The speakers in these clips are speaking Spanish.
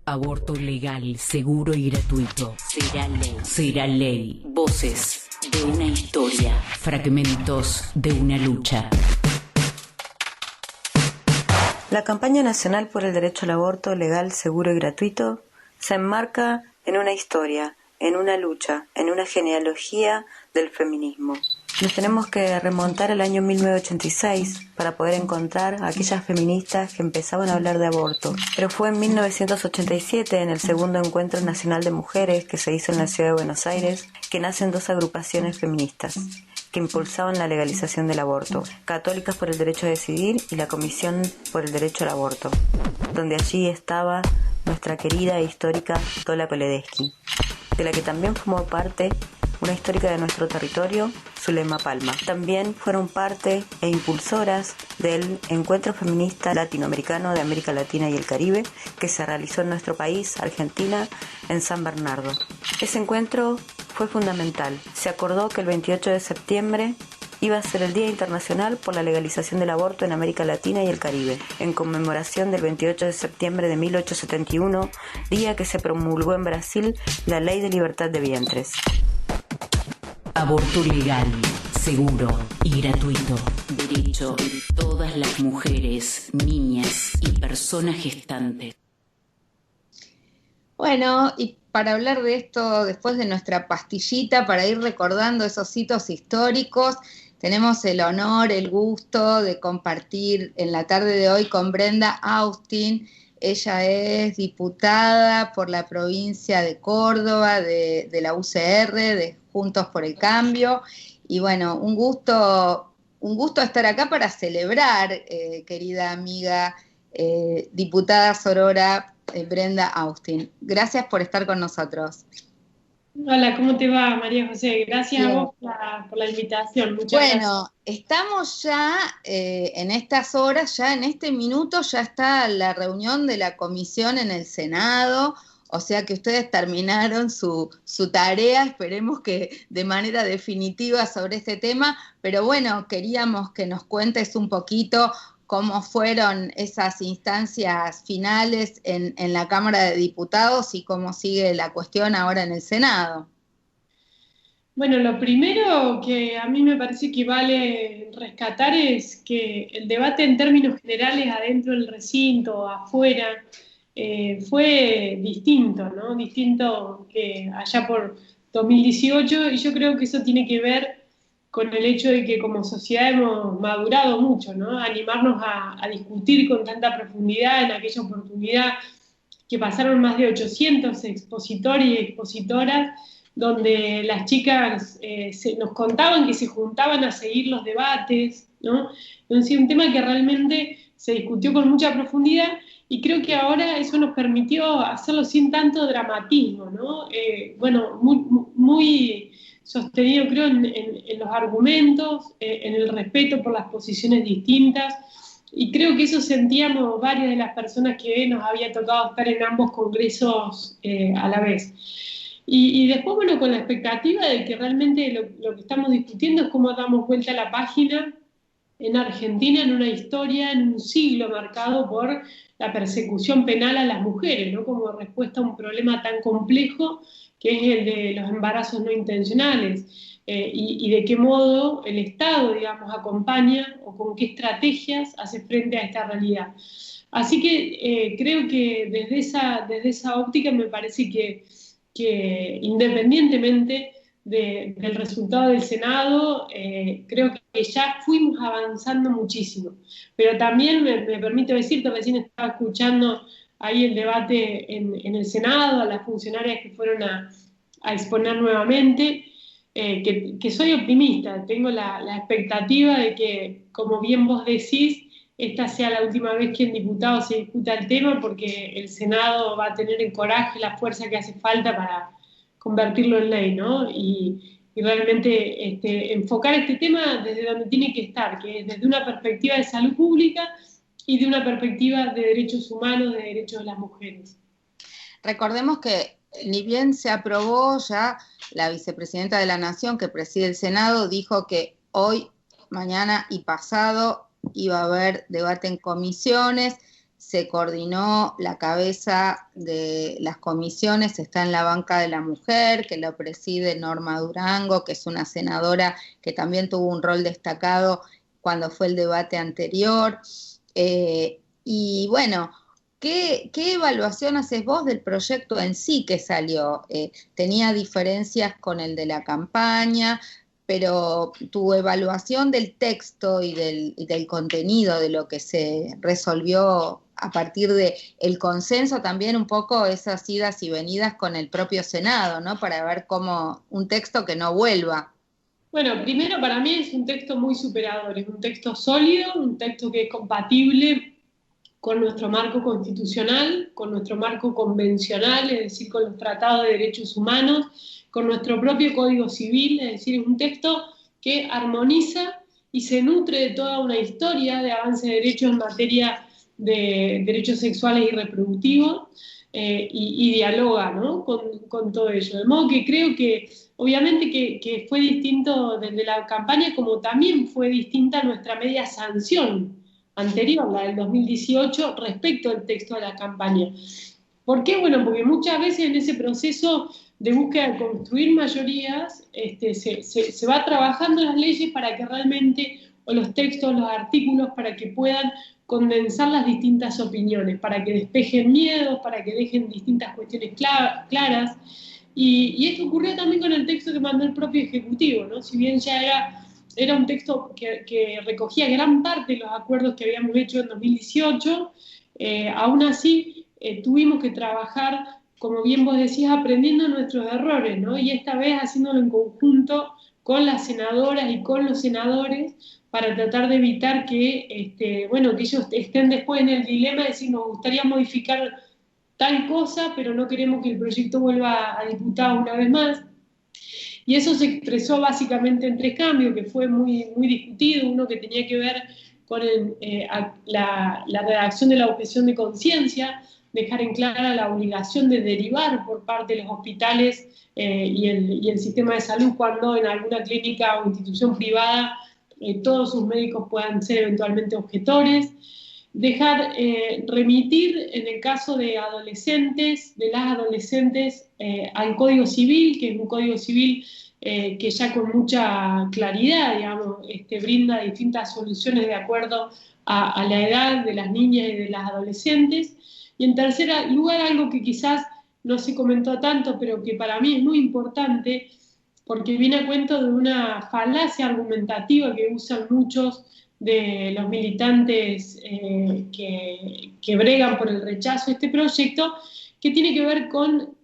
Aborto legal, seguro y gratuito. Será ley. Será ley. Voces de una historia. Fragmentos de una lucha. La campaña nacional por el derecho al aborto legal, seguro y gratuito se enmarca en una historia, en una lucha, en una genealogía del feminismo. Nos tenemos que remontar al año 1986 para poder encontrar a aquellas feministas que empezaban a hablar de aborto. Pero fue en 1987, en el segundo encuentro nacional de mujeres que se hizo en la ciudad de Buenos Aires, que nacen dos agrupaciones feministas que impulsaban la legalización del aborto, Católicas por el Derecho a Decidir y la Comisión por el Derecho al Aborto, donde allí estaba nuestra querida e histórica Tola Koledeschi, de la que también formó parte una histórica de nuestro territorio, Zulema Palma. También fueron parte e impulsoras del Encuentro Feminista Latinoamericano de América Latina y el Caribe, que se realizó en nuestro país, Argentina, en San Bernardo. Ese encuentro fue fundamental. Se acordó que el 28 de septiembre iba a ser el Día Internacional por la Legalización del Aborto en América Latina y el Caribe, en conmemoración del 28 de septiembre de 1871, día que se promulgó en Brasil la Ley de Libertad de Vientres. Aborto legal, seguro y gratuito. Derecho de todas las mujeres, niñas y personas gestantes. Bueno, y para hablar de esto, después de nuestra pastillita, para ir recordando esos hitos históricos, tenemos el honor, el gusto de compartir en la tarde de hoy con Brenda Austin. Ella es diputada por la provincia de Córdoba, de la UCR, de Juntos por el Cambio. Y bueno, un gusto estar acá para celebrar, querida amiga, diputada sorora Brenda Austin. Gracias por estar con nosotros. Hola, ¿cómo te va, María José? Gracias a vos por la invitación. Muchas gracias. Bueno, estamos ya en estas horas, ya en este minuto, ya está la reunión de la comisión en el Senado, o sea que ustedes terminaron su tarea, esperemos que de manera definitiva sobre este tema, pero bueno, queríamos que nos cuentes un poquito cómo fueron esas instancias finales en la Cámara de Diputados y cómo sigue la cuestión ahora en el Senado. Bueno, lo primero que a mí me parece que vale rescatar es que el debate en términos generales adentro del recinto, afuera, fue distinto, ¿no? Distinto que allá por 2018, y yo creo que eso tiene que ver con el hecho de que como sociedad hemos madurado mucho, ¿no? Animarnos a discutir con tanta profundidad en aquella oportunidad que pasaron más de 800 expositores y expositoras, donde las chicas nos contaban que se juntaban a seguir los debates, ¿no? Entonces, un tema que realmente se discutió con mucha profundidad y creo que ahora eso nos permitió hacerlo sin tanto dramatismo, ¿no? Bueno, muy sostenido, creo, en los argumentos, en el respeto por las posiciones distintas, y creo que eso sentíamos varias de las personas que nos había tocado estar en ambos congresos a la vez. Y después, bueno, con la expectativa de que realmente lo que estamos discutiendo es cómo damos vuelta a la página en Argentina, en una historia, en un siglo marcado por la persecución penal a las mujeres, ¿no? Como respuesta a un problema tan complejo que es el de los embarazos no intencionales, y de qué modo el Estado, digamos, acompaña o con qué estrategias hace frente a esta realidad. Así que creo que desde esa óptica me parece que independientemente del resultado del Senado, creo que ya fuimos avanzando muchísimo. Pero también me permito decirte, recién estaba escuchando ahí el debate en el Senado, a las funcionarias que fueron a exponer nuevamente, que soy optimista, tengo la expectativa de que, como bien vos decís, esta sea la última vez que en diputados se discuta el tema, porque el Senado va a tener el coraje, la fuerza que hace falta para convertirlo en ley, ¿no? Y realmente enfocar este tema desde donde tiene que estar, que es desde una perspectiva de salud pública y de una perspectiva de derechos humanos, de derechos de las mujeres. Recordemos que ni bien se aprobó, ya la vicepresidenta de la Nación que preside el Senado dijo que hoy, mañana y pasado iba a haber debate en comisiones. se coordinó, la cabeza de las comisiones está en la banca de la mujer, que lo preside Norma Durango, que es una senadora que también tuvo un rol destacado cuando fue el debate anterior. Y bueno, ¿qué evaluación haces vos del proyecto en sí que salió? ¿Tenía diferencias con el de la campaña? Pero tu evaluación del texto y del contenido de lo que se resolvió a partir del consenso, también un poco esas idas y venidas con el propio Senado, ¿no? Para ver cómo un texto que no vuelva. Bueno, primero para mí es un texto muy superador, es un texto sólido, un texto que es compatible con nuestro marco constitucional, con nuestro marco convencional, es decir, con los tratados de derechos humanos, con nuestro propio Código Civil, es decir, es un texto que armoniza y se nutre de toda una historia de avance de derechos en materia de derechos sexuales y reproductivos, y dialoga, ¿no?, con todo ello. De modo que creo que, obviamente, que fue distinto desde la campaña, como también fue distinta nuestra media sanción anterior, la del 2018, respecto al texto de la campaña. ¿Por qué? Bueno, porque muchas veces en ese proceso de búsqueda de construir mayorías se va trabajando las leyes para que realmente, o los textos, los artículos, para que puedan condensar las distintas opiniones, para que despejen miedos, para que dejen distintas cuestiones claras. Y esto ocurrió también con el texto que mandó el propio Ejecutivo, ¿no? Si bien ya era un texto que recogía gran parte de los acuerdos que habíamos hecho en 2018, aún así tuvimos que trabajar, como bien vos decías, aprendiendo nuestros errores, ¿no? Y esta vez haciéndolo en conjunto con las senadoras y con los senadores para tratar de evitar que, que ellos estén después en el dilema de decir, nos gustaría modificar tal cosa, pero no queremos que el proyecto vuelva a diputado una vez más. Y eso se expresó básicamente en 3 cambios, que fue muy, muy discutido. Uno que tenía que ver con la redacción de la objeción de conciencia, dejar en clara la obligación de derivar por parte de los hospitales y el sistema de salud cuando en alguna clínica o institución privada todos sus médicos puedan ser eventualmente objetores. Dejar remitir en el caso de adolescentes, de las adolescentes, al Código Civil, que es un Código Civil que ya con mucha claridad, digamos, brinda distintas soluciones de acuerdo a la edad de las niñas y de las adolescentes. Y en tercer lugar, algo que quizás no se comentó tanto, pero que para mí es muy importante, porque viene a cuento de una falacia argumentativa que usan muchos de los militantes que bregan por el rechazo de este proyecto, que tiene que ver con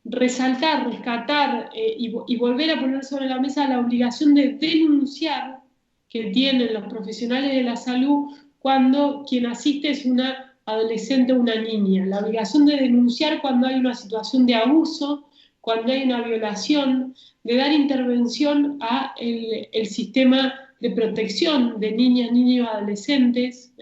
resaltar, rescatar y volver a poner sobre la mesa la obligación de denunciar que tienen los profesionales de la salud cuando quien asiste es una adolescente o una niña. La obligación de denunciar cuando hay una situación de abuso, cuando hay una violación, de dar intervención a el sistema de protección de niñas, niños y adolescentes,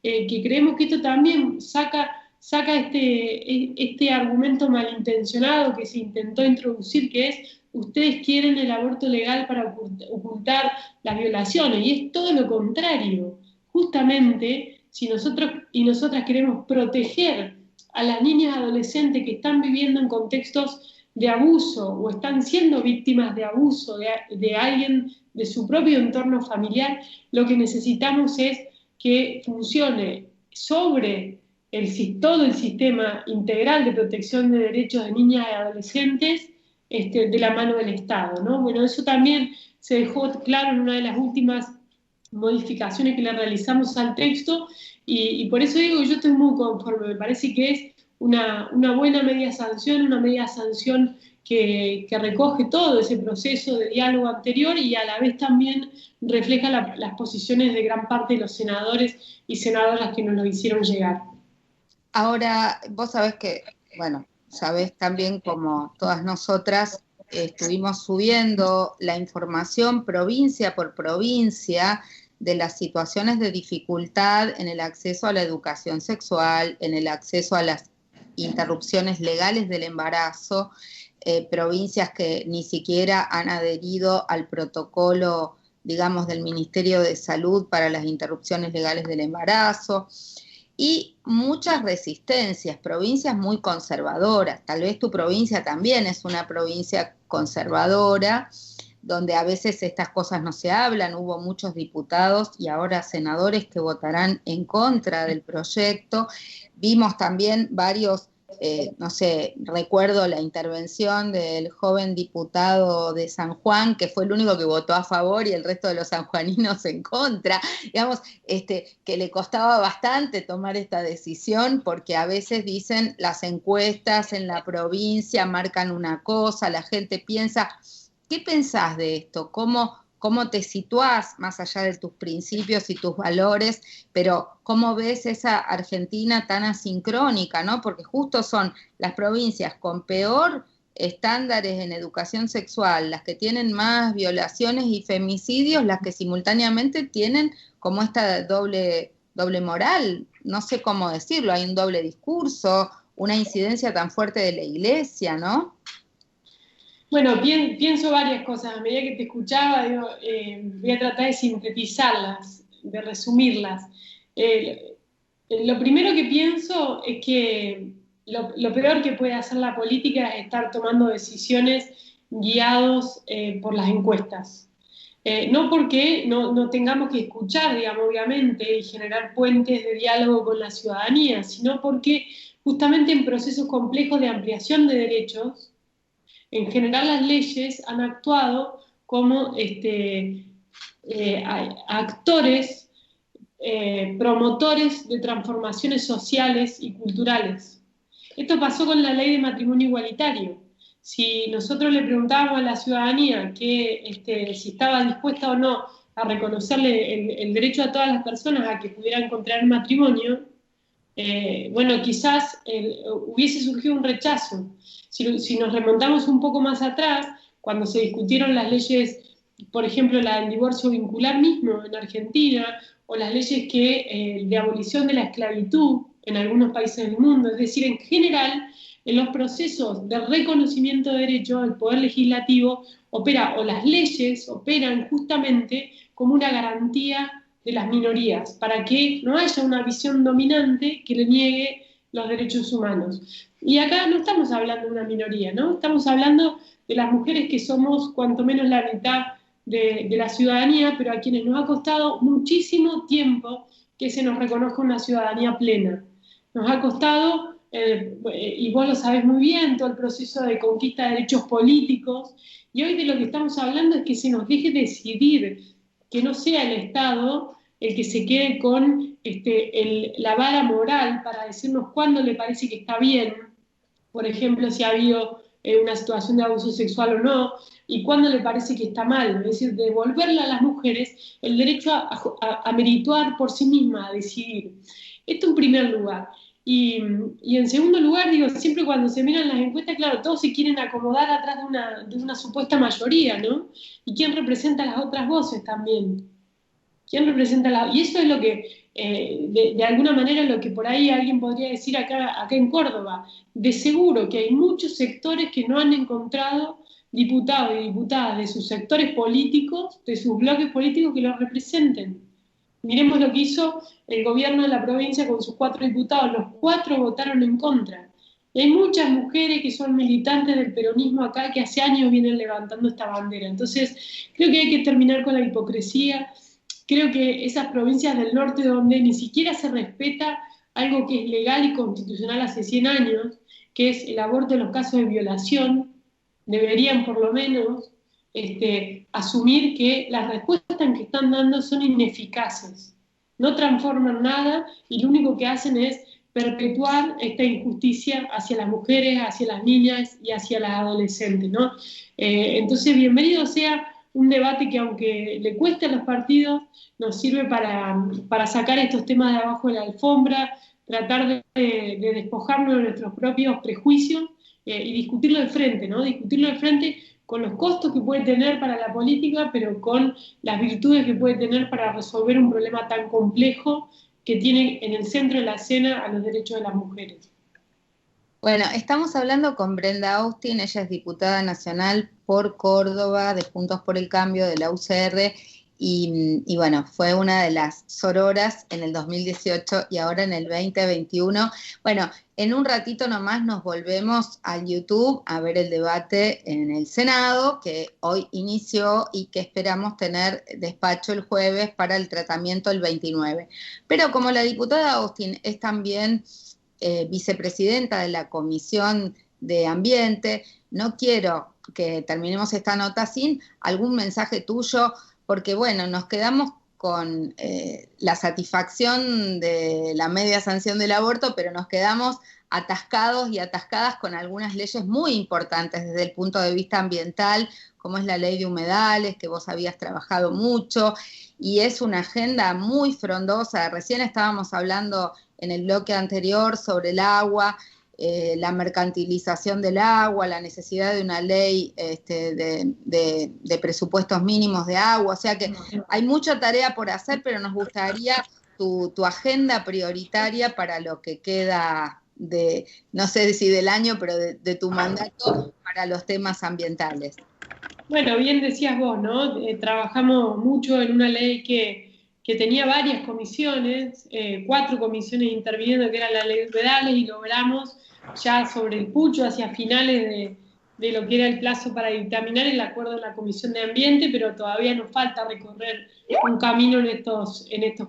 que creemos que esto también saca este argumento malintencionado que se intentó introducir, que es: ustedes quieren el aborto legal para ocultar las violaciones, y es todo lo contrario. Justamente, si nosotros y nosotras queremos proteger a las niñas y adolescentes que están viviendo en contextos de abuso o están siendo víctimas de abuso de alguien de su propio entorno familiar, lo que necesitamos es que funcione sobre todo el sistema integral de protección de derechos de niñas y adolescentes de la mano del Estado, ¿no? Bueno, eso también se dejó claro en una de las últimas modificaciones que le realizamos al texto, y por eso digo que yo estoy muy conforme. Me parece que es una buena media sanción que recoge todo ese proceso de diálogo anterior y a la vez también refleja las posiciones de gran parte de los senadores y senadoras que nos lo hicieron llegar. Ahora, vos sabés que, bueno, sabés también, como todas nosotras, estuvimos subiendo la información provincia por provincia de las situaciones de dificultad en el acceso a la educación sexual, en el acceso a las interrupciones legales del embarazo, provincias que ni siquiera han adherido al protocolo, digamos, del Ministerio de Salud para las interrupciones legales del embarazo. y muchas resistencias, provincias muy conservadoras. Tal vez tu provincia también es una provincia conservadora, donde a veces estas cosas no se hablan. Hubo muchos diputados y ahora senadores que votarán en contra del proyecto. Vimos también varios, no sé, recuerdo la intervención del joven diputado de San Juan, que fue el único que votó a favor y el resto de los sanjuaninos en contra. Digamos, que le costaba bastante tomar esta decisión, porque a veces dicen las encuestas en la provincia marcan una cosa, la gente piensa. ¿Qué pensás de esto? ¿Cómo te situás más allá de tus principios y tus valores? Pero ¿cómo ves esa Argentina tan asincrónica, ¿no? Porque justo son las provincias con peor estándares en educación sexual, las que tienen más violaciones y femicidios, las que simultáneamente tienen como esta doble moral. No sé cómo decirlo, hay un doble discurso, una incidencia tan fuerte de la iglesia, ¿no? Bueno, pienso varias cosas. A medida que te escuchaba, digo, voy a tratar de sintetizarlas, de resumirlas. Lo primero que pienso es que lo peor que puede hacer la política es estar tomando decisiones guiados por las encuestas. No porque no tengamos que escuchar, digamos, obviamente, y generar puentes de diálogo con la ciudadanía, sino porque justamente en procesos complejos de ampliación de derechos, en general las leyes han actuado como actores, promotores de transformaciones sociales y culturales. Esto pasó con la ley de matrimonio igualitario. Si nosotros le preguntábamos a la ciudadanía si estaba dispuesta o no a reconocerle el derecho a todas las personas a que pudieran contraer matrimonio, bueno, quizás hubiese surgido un rechazo. Si nos remontamos un poco más atrás, cuando se discutieron las leyes, por ejemplo, la del divorcio vincular mismo en Argentina, o las leyes de abolición de la esclavitud en algunos países del mundo, es decir, en general, en los procesos de reconocimiento de derechos, el Poder Legislativo opera, o las leyes operan justamente como una garantía de las minorías, para que no haya una visión dominante que le niegue los derechos humanos. Y acá no estamos hablando de una minoría, ¿no? Estamos hablando de las mujeres que somos cuanto menos la mitad de la ciudadanía, pero a quienes nos ha costado muchísimo tiempo que se nos reconozca una ciudadanía plena. Nos ha costado, y vos lo sabés muy bien, todo el proceso de conquista de derechos políticos, y hoy de lo que estamos hablando es que se nos deje decidir, que no sea el Estado el que se quede con la vara moral para decirnos cuándo le parece que está bien, por ejemplo, si ha habido una situación de abuso sexual o no, y cuándo le parece que está mal, es decir, devolverle a las mujeres el derecho a merituar por sí misma, a decidir. Esto en primer lugar. Y en segundo lugar, digo, siempre cuando se miran las encuestas, claro, todos se quieren acomodar atrás de una supuesta mayoría, ¿no? ¿Y quién representa las otras voces también? ¿Quién representa y eso es lo que, de alguna manera, lo que por ahí alguien podría decir acá en Córdoba. De seguro que hay muchos sectores que no han encontrado diputados y diputadas de sus sectores políticos, de sus bloques políticos que los representen. Miremos lo que hizo el gobierno de la provincia con sus 4 diputados. Los 4 votaron en contra. Y hay muchas mujeres que son militantes del peronismo acá que hace años vienen levantando esta bandera. Entonces, creo que hay que terminar con la hipocresía. Creo que esas provincias del norte donde ni siquiera se respeta algo que es legal y constitucional hace 100 años, que es el aborto en los casos de violación, deberían por lo menos asumir que las respuestas que están dando son ineficaces, no transforman nada y lo único que hacen es perpetuar esta injusticia hacia las mujeres, hacia las niñas y hacia las adolescentes, ¿no? Entonces, bienvenido sea un debate que, aunque le cueste a los partidos, nos sirve para sacar estos temas de abajo de la alfombra, tratar de despojarnos de nuestros propios prejuicios y discutirlo de frente, ¿no? Discutirlo de frente con los costos que puede tener para la política, pero con las virtudes que puede tener para resolver un problema tan complejo que tiene en el centro de la escena a los derechos de las mujeres. Bueno, estamos hablando con Brenda Austin, ella es diputada nacional por Córdoba, de Juntos por el Cambio, de la UCR, y bueno, fue una de las sororas en el 2018 y ahora en el 2021. Bueno, en un ratito nomás nos volvemos al YouTube a ver el debate en el Senado, que hoy inició y que esperamos tener despacho el jueves para el tratamiento el 29. Pero como la diputada Austin es también vicepresidenta de la Comisión de Ambiente, no quiero que terminemos esta nota sin algún mensaje tuyo, porque bueno, nos quedamos con la satisfacción de la media sanción del aborto, pero nos quedamos atascados y atascadas con algunas leyes muy importantes desde el punto de vista ambiental, como es la ley de humedales, que vos habías trabajado mucho, y es una agenda muy frondosa. Recién estábamos hablando en el bloque anterior sobre el agua, la mercantilización del agua, la necesidad de una ley de presupuestos mínimos de agua, o sea que hay mucha tarea por hacer, pero nos gustaría tu agenda prioritaria para lo que queda de, no sé si del año, pero de tu mandato para los temas ambientales. Bueno, bien decías vos, ¿no? Trabajamos mucho en una ley que tenía varias comisiones, 4 comisiones interviniendo, que era la ley de humedales, y logramos ya sobre el pucho, hacia finales de lo que era el plazo para dictaminar el acuerdo de la Comisión de Ambiente, pero todavía nos falta recorrer un camino en estas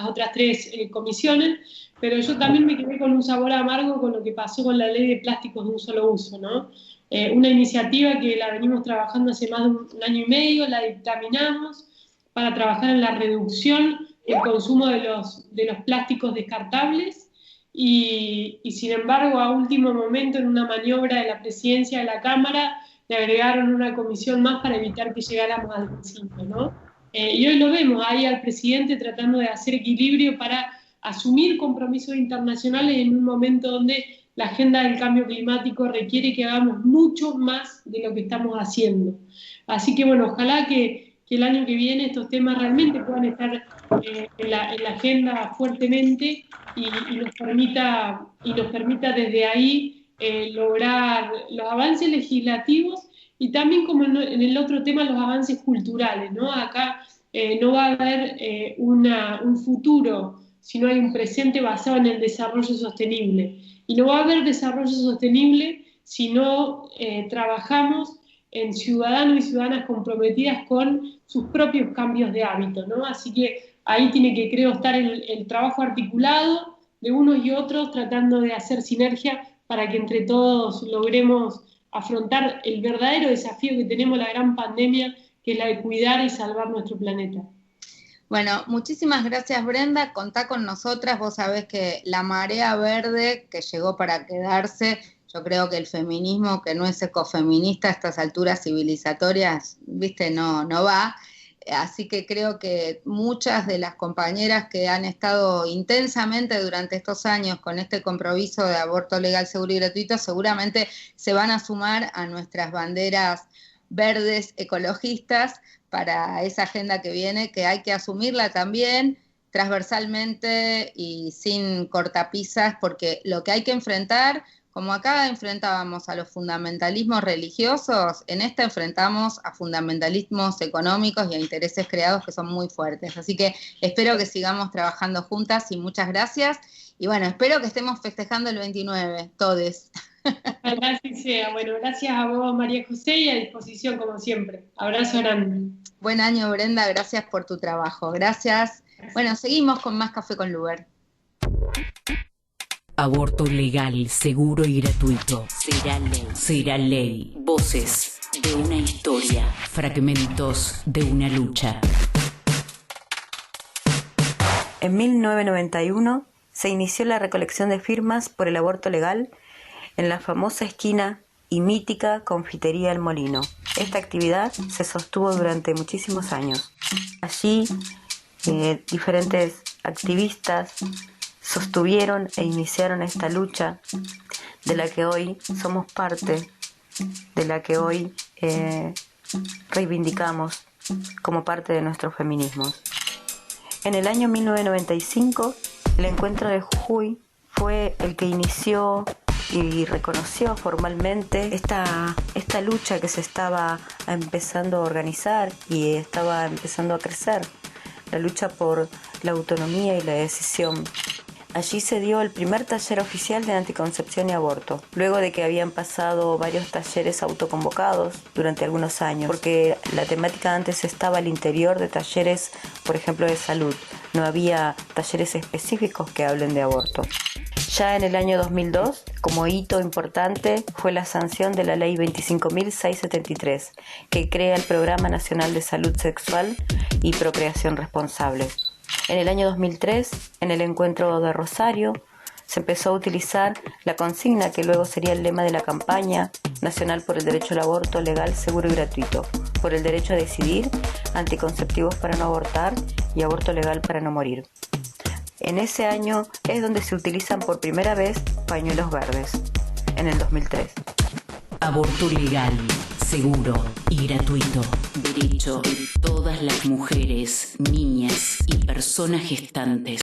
otras 3 comisiones. Pero yo también me quedé con un sabor amargo con lo que pasó con la ley de plásticos de un solo uso, ¿no? Una iniciativa que la venimos trabajando hace más de un año y medio, la dictaminamos para trabajar en la reducción del consumo de los plásticos descartables, y sin embargo a último momento, en una maniobra de la presidencia de la Cámara, le agregaron una comisión más para evitar que llegáramos al principio, ¿no? Y hoy lo vemos ahí al presidente tratando de hacer equilibrio para asumir compromisos internacionales en un momento donde la agenda del cambio climático requiere que hagamos mucho más de lo que estamos haciendo. Así que bueno, ojalá que el año que viene estos temas realmente puedan estar en la agenda fuertemente y nos permita desde ahí lograr los avances legislativos y también, como en el otro tema, los avances culturales, ¿no? Acá no va a haber un futuro si no hay un presente basado en el desarrollo sostenible. Y no va a haber desarrollo sostenible si no trabajamos en ciudadanos y ciudadanas comprometidas con sus propios cambios de hábito, ¿no? Así que ahí tiene que, creo, estar el trabajo articulado de unos y otros, tratando de hacer sinergia para que entre todos logremos afrontar el verdadero desafío que tenemos, la gran pandemia, que es la de cuidar y salvar nuestro planeta. Bueno, muchísimas gracias, Brenda. Contá con nosotras. Vos sabés que la marea verde que llegó para quedarse, yo creo que el feminismo que no es ecofeminista a estas alturas civilizatorias, viste, no va. Así que creo que muchas de las compañeras que han estado intensamente durante estos años con este compromiso de aborto legal, seguro y gratuito, seguramente se van a sumar a nuestras banderas verdes ecologistas para esa agenda que viene, que hay que asumirla también transversalmente y sin cortapisas, porque lo que hay que enfrentar, como acá enfrentábamos a los fundamentalismos religiosos, en esta enfrentamos a fundamentalismos económicos y a intereses creados que son muy fuertes. Así que espero que sigamos trabajando juntas y muchas gracias. Y bueno, espero que estemos festejando el 29, todes. Ojalá así sea. Bueno, gracias a vos, María José, y a disposición como siempre. Abrazo grande. Buen año, Brenda, gracias por tu trabajo. Gracias. Bueno, seguimos con más Café con Lugar. Aborto legal, seguro y gratuito. Será ley. Será ley. Voces de una historia. Fragmentos de una lucha. En 1991 se inició la recolección de firmas por el aborto legal en la famosa esquina y mítica Confitería El Molino. Esta actividad se sostuvo durante muchísimos años. Allí diferentes activistas sostuvieron e iniciaron esta lucha de la que hoy somos parte, de la que hoy reivindicamos como parte de nuestros feminismos. En el año 1995, el encuentro de Jujuy fue el que inició y reconoció formalmente esta lucha que se estaba empezando a organizar y estaba empezando a crecer, la lucha por la autonomía y la decisión. Allí se dio el primer taller oficial de anticoncepción y aborto, luego de que habían pasado varios talleres autoconvocados durante algunos años, porque la temática antes estaba al interior de talleres, por ejemplo, de salud. No había talleres específicos que hablen de aborto. Ya en el año 2002, como hito importante, fue la sanción de la Ley 25.673, que crea el Programa Nacional de Salud Sexual y Procreación Responsable. En el año 2003, en el encuentro de Rosario, se empezó a utilizar la consigna que luego sería el lema de la campaña nacional por el derecho al aborto legal, seguro y gratuito, por el derecho a decidir, anticonceptivos para no abortar y aborto legal para no morir. En ese año es donde se utilizan por primera vez pañuelos verdes, en el 2003. Aborto legal, seguro y gratuito. Derecho de todas las mujeres, niñas y personas gestantes.